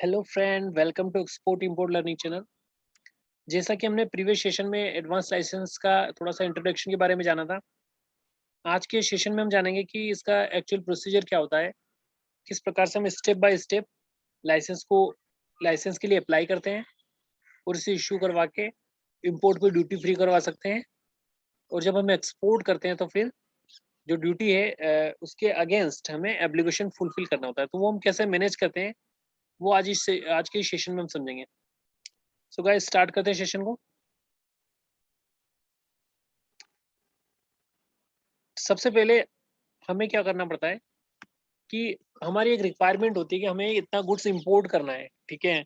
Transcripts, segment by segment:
Hello friend, welcome to export import learning channel. जैसा कि हमने प्रीवियस सेशन में एडवांस लाइसेंस का थोड़ा सा इंट्रोडक्शन के बारे में जाना था, आज के सेशन में हम जानेंगे कि इसका एक्चुअल प्रोसीजर क्या होता है, किस प्रकार से हम स्टेप बाय स्टेप लाइसेंस के लिए अप्लाई करते हैं और इसे इशू करवा के इंपोर्ट को ड्यूटी फ्री करवा सकते हैं। और जब हम एक्सपोर्ट करते हैं तो फिर जो ड्यूटी है उसके अगेंस्ट हमें एब्लिगेशन फुलफिल करना होता है। तो वो हम कैसे मैनेज करते हैं, वो आज के सेशन में हम समझेंगे। सो गाइस, स्टार्ट करते हैं सेशन को। सबसे पहले हमें क्या करना पड़ता है कि हमारी एक रिक्वायरमेंट होती है कि हमें इतना गुड्स इंपोर्ट करना है, ठीक है।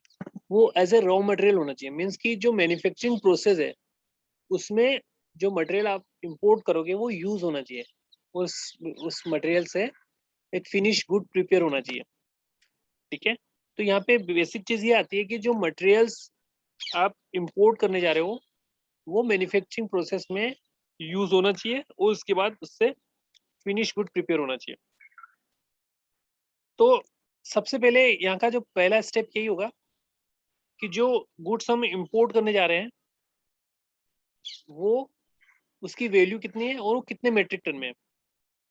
वो एज ए रॉ मटेरियल होना चाहिए, मीन्स कि जो मैन्युफैक्चरिंग प्रोसेस है उसमें जो मटेरियल आप इंपोर्ट करोगे वो यूज होना चाहिए। उस मटेरियल से एक फिनिश गुड प्रिपेयर होना चाहिए, ठीक है। तो यहाँ पे बेसिक चीज ये आती है कि जो मटेरियल्स आप इंपोर्ट करने जा रहे हो वो मैन्युफैक्चरिंग प्रोसेस में यूज होना चाहिए और उसके बाद उससे फिनिश गुड प्रिपेयर होना चाहिए। तो सबसे पहले यहाँ का जो पहला स्टेप यही होगा कि जो गुड्स हम इंपोर्ट करने जा रहे हैं वो उसकी वैल्यू कितनी है और वो कितने मेट्रिक टन में है,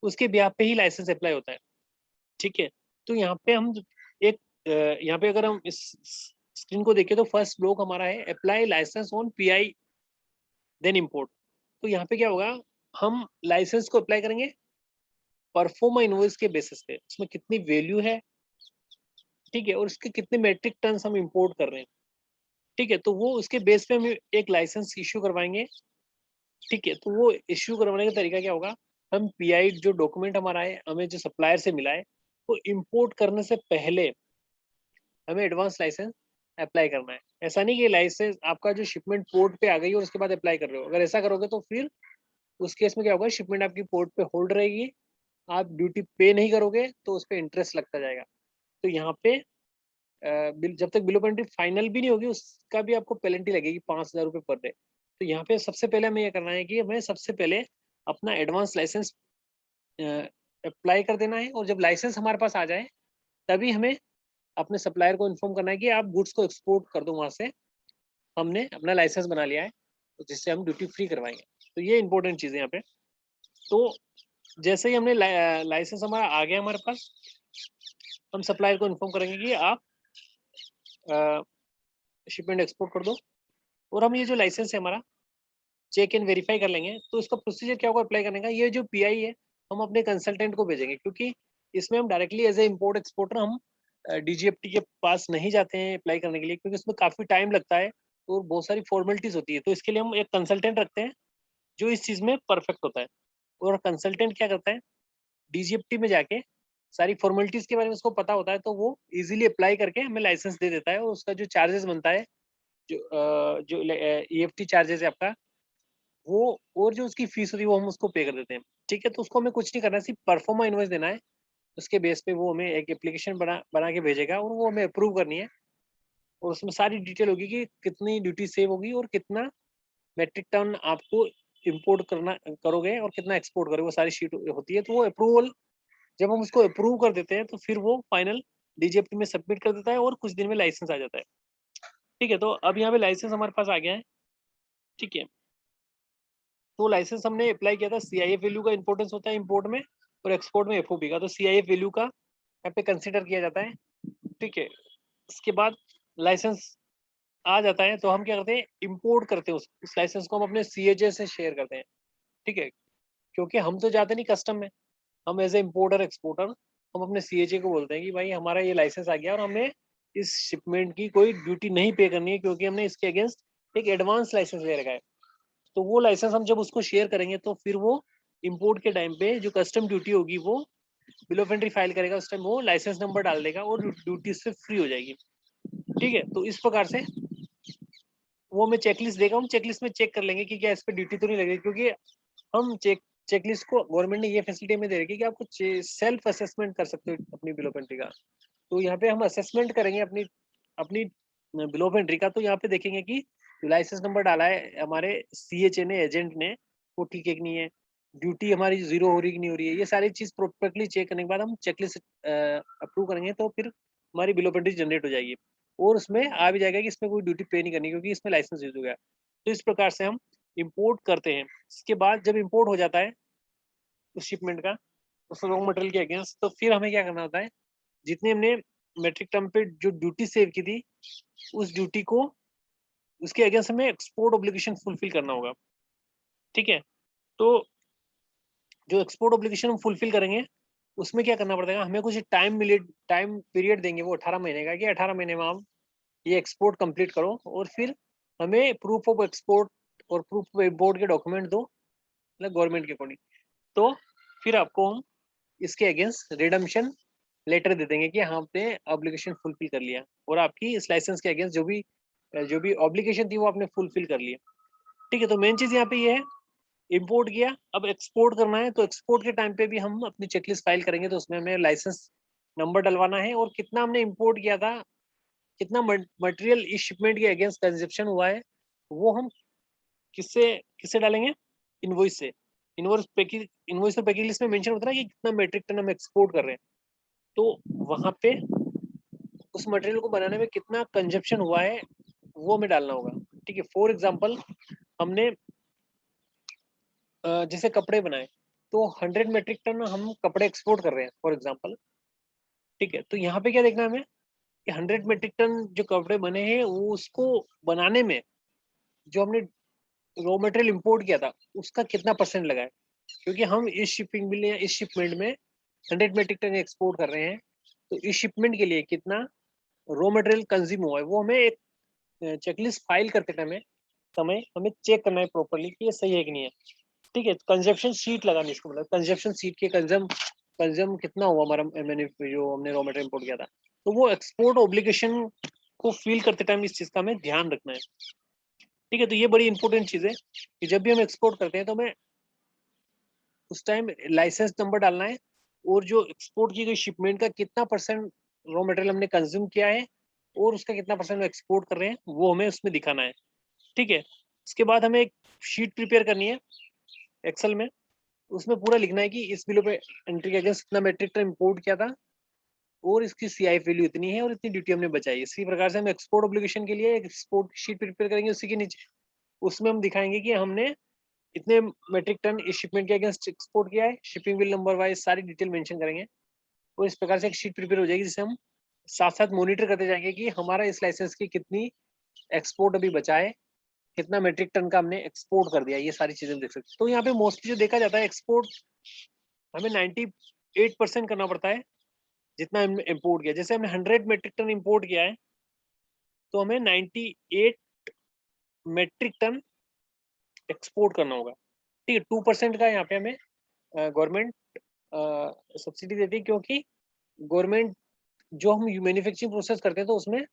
उसके ब्याह पे ही लाइसेंस अप्लाई होता है, ठीक है। तो यहाँ पे हम एक यहाँ पे अगर हम इस स्क्रीन को देखें तो फर्स्ट ब्लॉक हमारा है apply licence on PI then import. तो यहाँ पे क्या होगा, हम लाइसेंस को अप्लाई करेंगे परफॉर्मा इनवॉइस के बेसिस पे, उसमें कितनी वैल्यू है, ठीक है, और उसके कितने मेट्रिक टन हम इंपोर्ट कर रहे हैं, ठीक है। तो वो उसके बेस पे हम एक लाइसेंस इश्यू करवाएंगे, ठीक है। तो वो इश्यू करवाने का तरीका क्या होगा, हम पीआई जो डॉक्यूमेंट हमारा है हमें जो सप्लायर से मिला है वो इंपोर्ट करने से पहले हमें एडवांस लाइसेंस अप्लाई करना है। ऐसा नहीं कि लाइसेंस आपका जो शिपमेंट पोर्ट पे आ गई और उसके बाद अप्लाई कर रहे हो, अगर ऐसा करोगे तो फिर उस केस में क्या होगा, शिपमेंट आपकी पोर्ट पे होल्ड रहेगी, आप ड्यूटी पे नहीं करोगे तो उस पर इंटरेस्ट लगता जाएगा। तो यहाँ पे जब तक बिलो पेनल्टी फाइनल भी नहीं होगी उसका भी आपको पेनल्टी लगेगी 5,000 रुपये पर डे। तो यहाँ पे सबसे पहले हमें ये करना है कि हमें सबसे पहले अपना एडवांस लाइसेंस अप्लाई कर देना है, और जब लाइसेंस हमारे पास आ जाए तभी हमें अपने सप्लायर को इन्फॉर्म करना है कि आप गुड्स को एक्सपोर्ट कर दो वहाँ से, हमने अपना लाइसेंस बना लिया है, तो जिससे हम ड्यूटी फ्री करवाएंगे। तो ये इंपॉर्टेंट चीज़ है यहाँ पे। तो जैसे ही हमने लाइसेंस हमारा आ गया हमारे पास, हम सप्लायर को इन्फॉर्म करेंगे कि आप शिपमेंट एक्सपोर्ट कर दो, और हम ये जो लाइसेंस है हमारा चेक एंड वेरीफाई कर लेंगे। तो इसका प्रोसीजर क्या होगा अप्लाई करने का, ये जो पीआई है हम अपने कंसल्टेंट को भेजेंगे, क्योंकि इसमें हम directly as a import exporter हम डीजीएफटी के पास नहीं जाते हैं अप्लाई करने के लिए, क्योंकि इसमें काफ़ी टाइम लगता है और बहुत सारी फॉर्मेलिटीज होती है। तो इसके लिए हम एक कंसल्टेंट रखते हैं जो इस चीज़ में परफेक्ट होता है, और कंसल्टेंट क्या करता है, डीजीएफटी में जाके सारी फॉर्मेलिटीज के बारे में उसको पता होता है, तो वो इजीली अप्लाई करके हमें लाइसेंस दे देता है। और उसका जो चार्जेस बनता है, जो ईएफटी चार्जेस है आपका, वो और जो उसकी फीस होती है वो हम उसको पे कर देते हैं, ठीक है। तो उसको हमें कुछ नहीं करना है, सिर्फ परफॉर्मा इनवॉइस देना है। उसके बेस पे वो हमें एक एप्लीकेशन बना बना के भेजेगा और वो हमें अप्रूव करनी है, और उसमें सारी डिटेल होगी कि कितनी ड्यूटी सेव होगी और कितना मेट्रिक टन आपको इंपोर्ट करना करोगे और कितना एक्सपोर्ट करोगे, वो सारी शीट होती है। तो वो अप्रूवल जब हम उसको अप्रूव कर देते हैं तो फिर वो फाइनल डीजीएफटी में सबमिट कर देता है और कुछ दिन में लाइसेंस आ जाता है, ठीक है। तो अब यहाँ पे लाइसेंस हमारे पास आ गया है, ठीक है। तो लाइसेंस हमने अप्लाई किया था, सीआईएफ वैल्यू का इंपॉर्टेंस होता है इंपोर्ट में और एक्सपोर्ट में एफओबी का, तो सीआईएफ वैल्यू का यहाँ पे कंसिडर किया जाता है, ठीक है। इसके बाद लाइसेंस आ जाता है तो हम क्या करते हैं, इंपोर्ट करते हैं उस लाइसेंस को हम अपने सीएचए से शेयर करते हैं, ठीक है। क्योंकि हम तो जाते नहीं कस्टम में, हम एज ए इम्पोर्टर एक्सपोर्टर हम अपने सीएचए को बोलते हैं कि भाई हमारा ये लाइसेंस आ गया और हमें इस शिपमेंट की कोई ड्यूटी नहीं पे करनी है, क्योंकि हमने इसके अगेंस्ट एक एडवांस लाइसेंस ले रखा है। तो वो लाइसेंस हम जब उसको शेयर करेंगे तो फिर वो इंपोर्ट के टाइम पे जो कस्टम ड्यूटी होगी वो बिल ऑफ एंट्री फाइल करेगा, उस टाइम वो लाइसेंस नंबर डाल देगा और ड्यूटी से फ्री हो जाएगी, ठीक है। तो इस प्रकार से वो हमें चेकलिस्ट देगा, हम चेकलिस्ट में चेक कर लेंगे कि क्या इस पर ड्यूटी तो नहीं लगेगी, क्योंकि हम चेकलिस्ट को गवर्नमेंट ने ये फैसिलिटी में दे रखी है कि आपको सेल्फ असेसमेंट कर सकते हो अपनी बिल ऑफ एंट्री का। तो यहाँ पे हम असेसमेंट करेंगे अपनी अपनी बिल ऑफ एंट्री का। तो यहाँ पे देखेंगे कि लाइसेंस नंबर डाला है हमारे सीएचए ने, एजेंट ने, वो ठीक है कि नहीं है, ड्यूटी हमारी जीरो हो रही कि नहीं हो रही है, ये सारी चीज प्रॉपरली चेक करने के बाद हम चेकलिस्ट अप्रूव करेंगे। तो फिर हमारी बिल ऑफ एंट्री जनरेट हो जाएगी और उसमें आ भी जाएगा कि इसमें कोई ड्यूटी पे नहीं करनी क्योंकि इसमें लाइसेंस यूज हो गया। तो इस प्रकार से हम इंपोर्ट करते हैं। इसके बाद जब इंपोर्ट हो जाता है उस शिपमेंट का उस रॉ मटेरियल के अगेंस्ट, तो फिर हमें क्या करना होता है, जितने हमने मेट्रिक टन पे जो ड्यूटी सेव की थी उस ड्यूटी को उसके अगेंस्ट हमें एक्सपोर्ट ऑब्लिगेशन फुलफिल करना होगा। ठीक है, तो जो एक्सपोर्ट ऑब्लिगेशन हम फुलफिल करेंगे उसमें क्या करना पड़ेगा, हमें कुछ टाइम पीरियड देंगे वो 18 महीने का, कि 18 महीने में आप ये एक्सपोर्ट कंप्लीट करो और फिर हमें प्रूफ ऑफ एक्सपोर्ट और प्रूफ ऑफ इम्पोर्ट के डॉक्यूमेंट दो, मतलब गवर्नमेंट के अकॉर्डिंग। तो फिर आपको हम इसके अगेंस्ट रिडम्पशन लेटर दे देंगे कि हाँ आपने ऑब्लिगेशन फुलफिल कर लिया और आपकी इस लाइसेंस के अगेंस्ट जो भी ऑब्लिगेशन थी वो आपने फुलफिल कर लिया। ठीक है, तो मेन चीज यहाँ पे ये है, इंपोर्ट किया, अब एक्सपोर्ट करना है, तो एक्सपोर्ट के टाइम पे भी हम अपनी चेकलिस्ट फाइल करेंगे, तो उसमें हमें लाइसेंस नंबर डलवाना है और कितना हमने इंपोर्ट किया था, कितना मटेरियल इस शिपमेंट के अगेंस्ट कंजप्शन हुआ है, वो हम किससे किससे डालेंगे, इनवॉइस से। इनवॉइस और पैकिंग लिस्ट में मेंशन होता है कि कितना मेट्रिक टन हम एक्सपोर्ट कर रहे हैं, तो वहां पे उस मटेरियल को बनाने में कितना कंजप्शन हुआ है वो हमें डालना होगा। ठीक है, फॉर एग्जाम्पल हमने जैसे कपड़े बनाए तो 100 मेट्रिक टन हम कपड़े एक्सपोर्ट कर रहे हैं फॉर एग्जाम्पल। ठीक है, तो यहाँ पे क्या देखना है हमें कि 100 मेट्रिक टन जो कपड़े बने हैं वो उसको बनाने में जो हमने रॉ मटेरियल इंपोर्ट किया था उसका कितना परसेंट लगा है, क्योंकि हम इस शिपिंग बिल या इस शिपमेंट में 100 मेट्रिक टन एक्सपोर्ट कर रहे हैं, तो इस शिपमेंट के लिए कितना रॉ मटेरियल कंज्यूम हुआ है वो हमें एक चेकलिस्ट फाइल करते समय हमें चेक करना है प्रॉपरली कि ये सही है कि नहीं है। ठीक है, कंजप्शन शीट लगानी, इसको मतलब कंजप्शन शीट के कंजम कितना हुआ हमारा, मैंने जो हमने रॉ मटेरियल इंपोर्ट किया था, तो वो एक्सपोर्ट ऑब्लिगेशन को फील करते टाइम इस चीज का हमें ध्यान रखना है। ठीक है, तो ये बड़ी इंपॉर्टेंट चीज है कि जब भी हम एक्सपोर्ट करते हैं तो हमें उस टाइम लाइसेंस नंबर डालना है और जो एक्सपोर्ट की गई शिपमेंट का कितना परसेंट रॉ मटेरियल हमने कंज्यूम किया है और उसका कितना परसेंट एक्सपोर्ट कर रहे हैं वो हमें उसमें दिखाना है। ठीक है, इसके बाद हमें एक शीट प्रिपेयर करनी है एक्सेल में, उसमें पूरा लिखना है कि इस बिलो पे एंट्री के अगेंस्ट कितना मेट्रिक टन इंपोर्ट किया था और इसकी सीआई वैल्यू इतनी है और इतनी ड्यूटी हमने बचाई। इसी प्रकार से हम एक्सपोर्ट ऑब्लिगेशन के लिए एक एक्सपोर्ट शीट प्रिपेयर करेंगे, उसी के नीचे उसमें हम दिखाएंगे कि हमने इतने मेट्रिक टन इस शिपमेंट के अगेंस्ट एक्सपोर्ट किया है, शिपिंग बिल नंबर वाइज सारी डिटेल मेंशन करेंगे और इस प्रकार से एक शीट प्रिपेयर हो जाएगी जिसे हम साथ साथ मॉनिटर करते जाएंगे कि हमारा इस लाइसेंस की कितनी एक्सपोर्ट अभी बचा है, कितना मेट्रिक टन का हमने एक्सपोर्ट कर दिया, ये सारी चीजें हम देख सकते हैं। तो यहाँ पे मोस्टली जो देखा जाता है एक्सपोर्ट हमें 98% करना पड़ता है जितना हमने इम्पोर्ट किया। जैसे हमने 100 मेट्रिक टन इम्पोर्ट किया है तो हमें 98 मेट्रिक टन एक्सपोर्ट करना होगा। ठीक है, 2% का यहाँ पे हमें गवर्नमेंट सब्सिडी देती है, क्योंकि गवर्नमेंट जो हम मैन्युफैक्चरिंग प्रोसेस करते हैं तो उसमें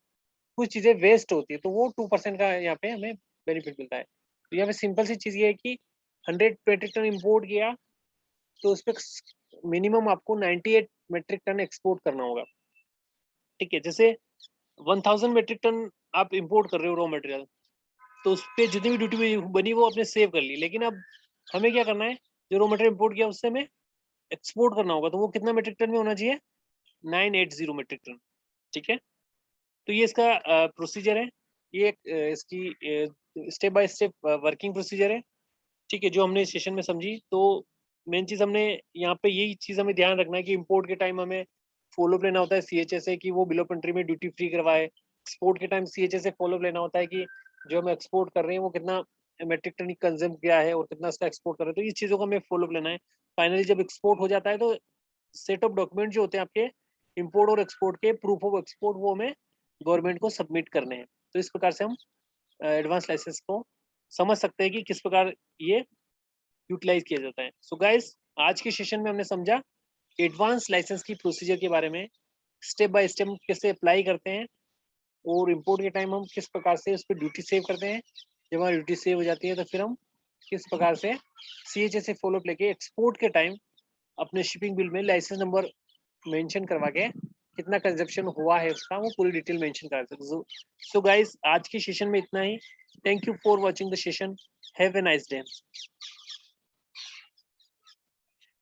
कुछ चीजें वेस्ट होती है, तो वो 2% का यहाँ पे हमें बेनिफिट मिलता है। तो यहाँ पे सिंपल सी चीज ये है कि 100 मेट्रिक टन इम्पोर्ट किया तो उस पर मिनिमम आपको 98 मेट्रिक टन एक्सपोर्ट करना होगा। ठीक है, जैसे 1000 मेट्रिक टन आप इंपोर्ट कर रहे हो रॉ मटेरियल, तो उस पर जितनी भी ड्यूटी बनी वो आपने सेव कर ली, लेकिन अब हमें क्या करना है, जो रॉ मटेरियल इंपोर्ट किया उससे हमें एक्सपोर्ट करना होगा, तो वो कितना मेट्रिक टन में होना चाहिए, 980 मेट्रिक टन। ठीक है, तो ये इसका प्रोसीजर है, ये इसकी step by step working procedure है। ठीक है, जो हमने इस सेशन में समझी, तो मेन चीज हमने यहाँ पे यही चीज हमें ध्यान रखना है कि इंपोर्ट के टाइम हमें फॉलोअप लेना होता है सीएचए से कि वो बिलो कंट्री में ड्यूटी फ्री करवाए। एक्सपोर्ट के टाइम सीएचए से फॉलोअप लेना होता है कि जो हम एक्सपोर्ट कर रहे हैं वो कितना मेट्रिक टन कंज्यूम किया है और कितना उसका एक्सपोर्ट कर रहे हैं, तो इस चीज़ों का हमें फॉलोअप लेना है। फाइनली जब एक्सपोर्ट हो जाता है तो सेट ऑफ डॉक्यूमेंट जो होते हैं आपके इंपोर्ट और एक्सपोर्ट के, प्रूफ ऑफ एक्सपोर्ट, वो हमें गवर्नमेंट को सबमिट करने हैं। तो इस प्रकार से हम एडवांस लाइसेंस को समझ सकते हैं कि किस प्रकार ये यूटिलाइज किया जाता है। सो गाइस, आज के सेशन में हमने समझा एडवांस लाइसेंस की प्रोसीजर के बारे में, स्टेप बाय स्टेप कैसे अप्लाई करते हैं और इंपोर्ट के टाइम हम किस प्रकार से उस पर ड्यूटी सेव करते हैं। जब हमारी ड्यूटी सेव हो जाती है तो फिर हम किस प्रकार से सीएचए से फॉलोअप लेके एक्सपोर्ट के टाइम अपने शिपिंग बिल में लाइसेंस नंबर मेंशन करवा के कितना कंजप्शन हुआ है उसका वो पूरी डिटेल मेंशन कर सकते। सो गाइस, आज के सेशन में इतना ही। Thank you for watching the session. Have a nice day.